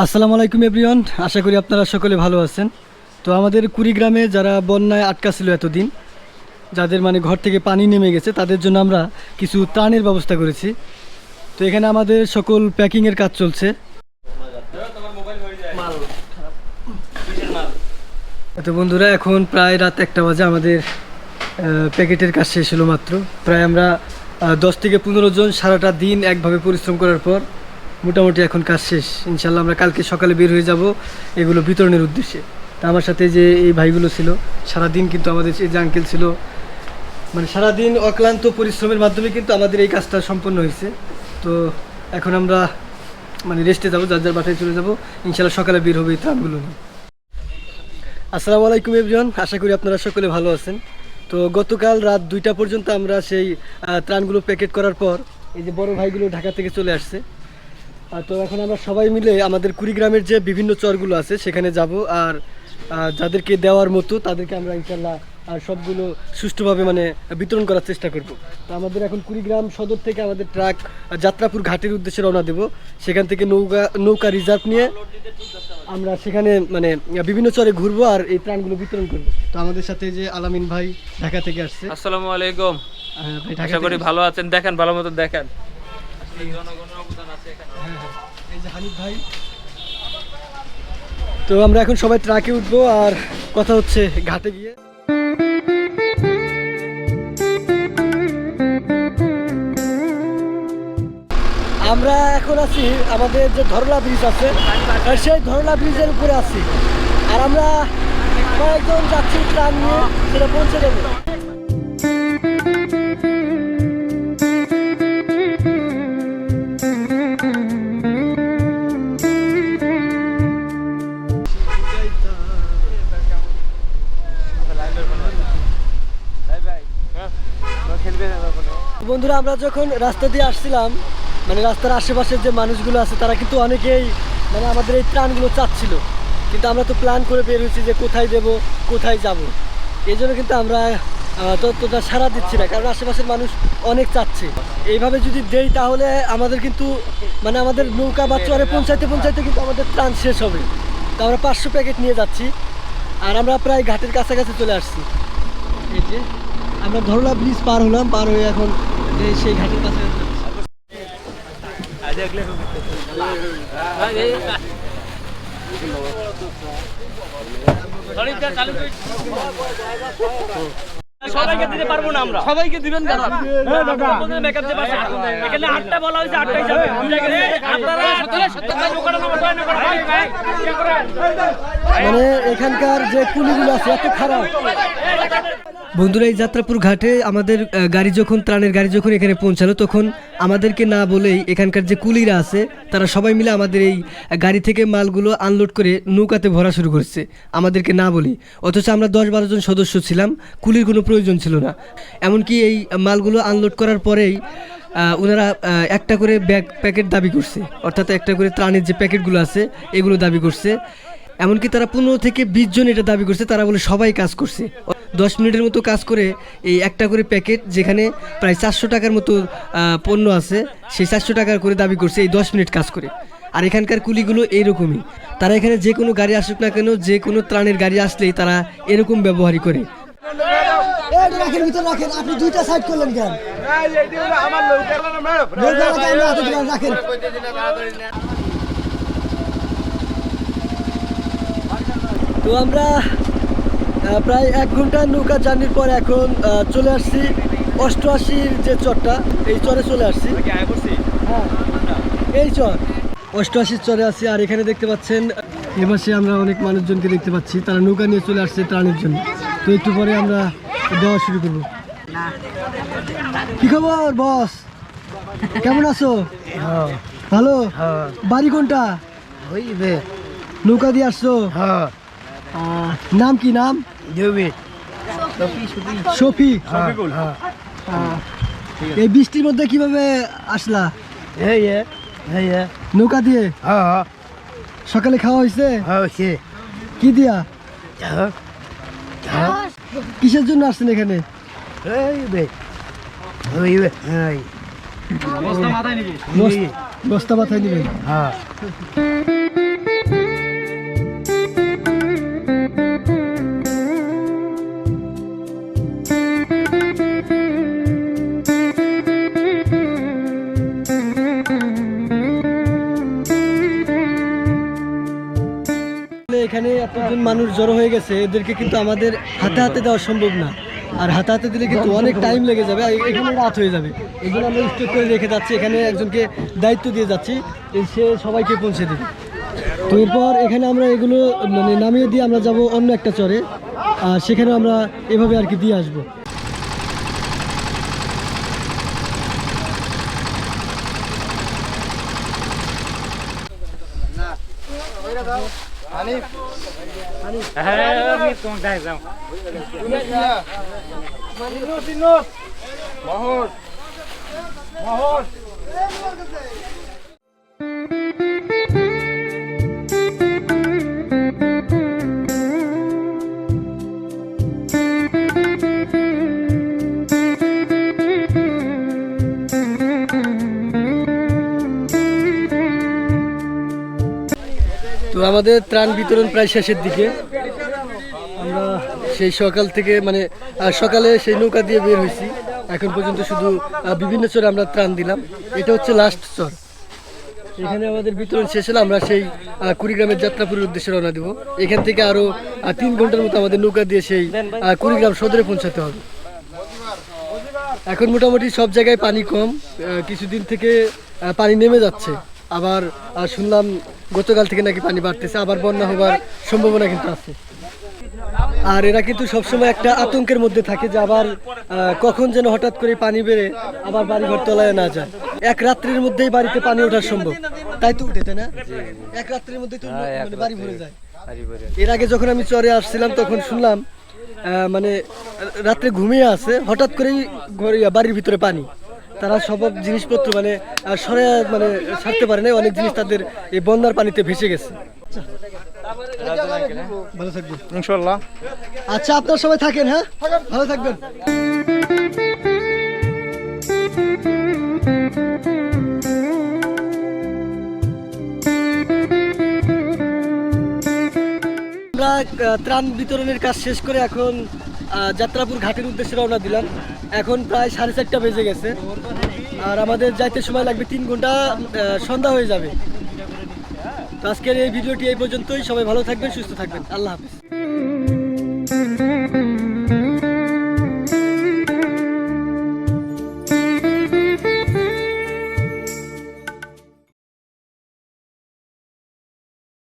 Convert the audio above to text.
আসসালামু আলাইকুম এভরিওয়ান, আশা করি আপনারা সকলে ভালো আছেন। তো আমাদের কুড়িগ্রামে যারা বন্যায় আটকা ছিল এতদিন, যাদের মানে ঘর থেকে পানি নেমে গেছে, তাদের জন্য আমরা কিছু ত্রাণের ব্যবস্থা করেছি। তো এখানে আমাদের সকল প্যাকিংয়ের কাজ চলছে। তো বন্ধুরা, এখন প্রায় রাত 1টা বাজে। আমাদের প্যাকেটের কাজ শেষ হলো মাত্র। প্রায় আমরা 10 থেকে 15 জন সারাটা দিন একভাবে পরিশ্রম করার পর মোটামুটি এখন কাজ শেষ। ইনশাল্লাহ আমরা কালকে সকালে বের হয়ে যাব এগুলো বিতরণের উদ্দেশ্যে। তা আমার সাথে যে এই ভাইগুলো ছিল, সারাদিন কিন্তু আমাদের এই যে আঙ্কেল ছিল, মানে সারাদিন অক্লান্ত পরিশ্রমের মাধ্যমে কিন্তু আমাদের এই কাজটা সম্পন্ন হয়েছে। তো এখন আমরা মানে রেস্টে যাবো, যার যার বাসায় চলে যাবো। ইনশাল্লাহ সকালে বের হবে এই ত্রাণগুলো নিয়ে। আসসালামু আলাইকুম এভরিওয়ান, আশা করি আপনারা সকলে ভালো আছেন। তো গতকাল রাত 2টা পর্যন্ত আমরা সেই ত্রাণগুলো প্যাকেট করার পর এই যে বড় ভাইগুলো ঢাকা থেকে চলে আসছে। তো এখন আমরা সবাই মিলে আমাদের কুড়িগ্রামের যে বিভিন্ন চরগুলো আছে সেখানে যাব, আর যাদেরকে দেওয়ার মতো তাদেরকে আমরা ইনশাল্লাহ সবগুলো সুষ্ঠুভাবে মানে বিতরণ করার চেষ্টা করব। তো আমাদের এখন কুড়িগ্রাম সদর থেকে আমাদের ট্রাক যাত্রাপুর ঘাটের উদ্দেশ্যে রওনা দেব। সেখান থেকে নৌকা রিজার্ভ নিয়ে আমরা সেখানে মানে বিভিন্ন চরে ঘুরবো আর এই ত্রাণগুলো বিতরণ করবো। তো আমাদের সাথে যে আলামিন ভাই ঢাকা থেকে আসছে। আসসালামু আলাইকুম, আশা করি ভালো আছেন। দেখেন ভালো মতো দেখেন, জনগণের অবদান আছে এখানে। এই যে হানিফ ভাই। তো আমরা এখন সবাই ট্রাকে উঠবো আর কথা হচ্ছে ঘাটে গিয়ে। আমরা এখন আছি আমাদের যে ধরলা ব্রিজ আছে, সেই ধরলা ব্রিজের উপরে আছি, আর আমরা কয়েকজন যাচ্ছি ট্রান নিয়ে সেটা পৌঁছে দেবো। বন্ধুরা, আমরা যখন রাস্তা দিয়ে আসছিলাম, মানে রাস্তার আশেপাশের যে মানুষগুলো আছে তারা কিন্তু অনেকেই মানে আমাদের এই ত্রাণগুলো চাচ্ছিল, কিন্তু আমরা তো প্ল্যান করে বের হয়েছি যে কোথায় দেব কোথায় যাব। এই জন্য কিন্তু আমরা ততটা সাড়া দিচ্ছি না, কারণ আশেপাশের মানুষ অনেক চাচ্ছে। এইভাবে যদি দেই তাহলে আমাদের কিন্তু মানে আমাদের নৌকা বা চরে পৌঁছাইতে পৌঁছাইতে কিন্তু আমাদের ত্রাণ শেষ হবে। তো আমরা 500 প্যাকেট নিয়ে যাচ্ছি, আর আমরা প্রায় ঘাটের কাছাকাছি চলে আসছি। এই যে আমরা ধরলা ব্রিজ পার হলাম, পার হয়ে এখন সেই ঘাটের কাছে। সবাইকে দিতে পারবো না আমরা। সবাইকে দিবেন কেন? মেকআপ যে বাসা এখানে 8টা বলা হয়েছে, 8টাই যাবে। আপনারা মানে এখানকার যে কুলিগুলো আছে এত খারাপ। বন্ধুরা, এই যাত্রাপুর ঘাটে আমাদের গাড়ি যখন ত্রাণের গাড়ি যখন এখানে পৌঁছালো, তখন আমাদেরকে না বলেই এখানকার যে কুলিরা আছে তারা সবাই মিলে আমাদের এই গাড়ি থেকে মালগুলো আনলোড করে নৌকাতে ভরা শুরু করছে, আমাদেরকে না বলি। অথচ আমরা 10-12 জন সদস্য ছিলাম, কুলির কোনো প্রয়োজন ছিল না। এমনকি এই মালগুলো আনলোড করার পরেই ওনারা একটা করে প্যাকেট দাবি করছে, অর্থাৎ একটা করে ত্রাণের যে প্যাকেটগুলো আছে এগুলো দাবি করছে। এমনকি তারা 15 থেকে 20 জন এটা দাবি করছে। তারা বলে সবাই কাজ করছে, 10 মিনিটের মতো কাজ করে এই একটা করে প্যাকেট, যেখানে প্রায় 400 টাকার মতো পণ্য আছে, সেই 400 টাকার করে দাবি করছে এই 10 মিনিট কাজ করে। আর এখানকার কুলিগুলো এইরকমই, তারা এখানে যে কোনো গাড়ি আসুক না কেন, যে কোনো ত্রাণের গাড়ি আসলেই তারা এরকম ব্যবহারই করে। আপনি দুইটা সাইড করলেন কেন? তো আমরা প্রায় 1 ঘন্টা নৌকা জার্নির পর এখন চলে আসছি 88-র যে চরটা, এই চরে চলে আসছি। হ্যাঁ, এই চর 88-র চরে আছি। আর এখানে দেখতে পাচ্ছেন এপাশে আমরা অনেক মানুষজনকে দেখতে পাচ্ছি, তারা নৌকা নিয়ে চলে আসছে ত্রাণের জন্য। তো একটু পরে আমরা দেওয়া শুরু করবো। কি খবর বস, কেমন আছো? ভালো। বাড়ি কোনটা? নৌকা দিয়ে আসছো? নাম কি? নাম শফি। এই বৃষ্টির মধ্যে কিভাবে আসলা? নৌকা দিয়ে? সকালে খাওয়া হয়েছে? কি দিয়া? কিসের জন্য আসছেন এখানে? বস্তা মাথায় নিবেন? হ্যাঁ। এখানে এতজন মানুষ জড়ো হয়ে গেছে, এদেরকে কিন্তু আমাদের হাতে হাতে দেওয়া সম্ভব না। আর হাতে হাতে দিলে কিন্তু অনেক টাইম লেগে যাবে, আর এখানে রাত হয়ে যাবে। এই জন্য আমরা স্টক করে রেখে যাচ্ছি, এখানে একজনকে দায়িত্ব দিয়ে যাচ্ছি, সে সবাইকে পৌঁছে দেবে। তো এরপর এখানে আমরা এগুলো মানে নামিয়ে দিয়ে আমরা যাব অন্য একটা চরে, আর সেখানে আমরা এভাবে আর কি দিয়ে আসবো। তো আমাদের ত্রাণ বিতরণ প্রায় শেষের দিকে। আমরা সেই সকাল থেকে মানে সকালে সেই নৌকা দিয়ে বের হয়েছি, এখন পর্যন্ত শুধু বিভিন্ন চরে আমরা ত্রাণ দিলাম। এটা হচ্ছে লাস্ট চর, এখানে আমাদের বিতরণ শেষ হলে আমরা সেই কুড়িগ্রামের যাত্রাপুরের উদ্দেশ্যে রওনা দেবো। এখান থেকে আরও 3 ঘন্টার মতো আমাদের নৌকা দিয়ে সেই কুড়িগ্রাম সদরে পৌঁছাতে হবে। এখন মোটামুটি সব জায়গায় পানি কম, কিছুদিন থেকে পানি নেমে যাচ্ছে, আবার শুনলাম গতকাল থেকে নাকি পানি বাড়তেছে, আবার বন্যা হবার সম্ভাবনা কিন্তু আছে। আর এরা কিন্তু সবসময় একটা আতঙ্কের মধ্যে থাকে যে আবার কখন যেন হঠাৎ করে পানি বেড়ে আবার বাড়িঘর তলায় না যায়। এক রাত্রির মধ্যেই বাড়িতে পানি ওঠা সম্ভব, তাই তো উঠে, তাই না? এক রাত্রির মধ্যেই তো মানে বাড়ি ভরে যায়। এর আগে যখন আমি চরে আসছিলাম তখন শুনলাম মানে রাত্রে ঘুমিয়ে আছে, হঠাৎ করেই বাড়ির ভিতরে পানি। তারা সব জিনিসপত্র মানে মানে ছাড়তে পারে না, অনেক জিনিস তাদের এই বন্যার পানিতে ভেসে গেছে। ভালো থাকবেন ইনশাআল্লাহ। আচ্ছা, আপনার সবাই থাকেন, হ্যাঁ, ভালো থাকবেন। আমরা ত্রাণ বিতরণের কাজ শেষ করে এখন যাত্রাপুর ঘাটের উদ্দেশ্যে রওনা দিলাম। এখন প্রায় 4:30 বেজে গেছে, আর আমাদের যাইতে সময় লাগবে 3 ঘন্টা, সন্ধ্যা হয়ে যাবে। তো আজকের এই ভিডিওটি এই পর্যন্তই। সবাই ভালো থাকবেন, সুস্থ থাকবেন, আল্লাহ হাফেজ।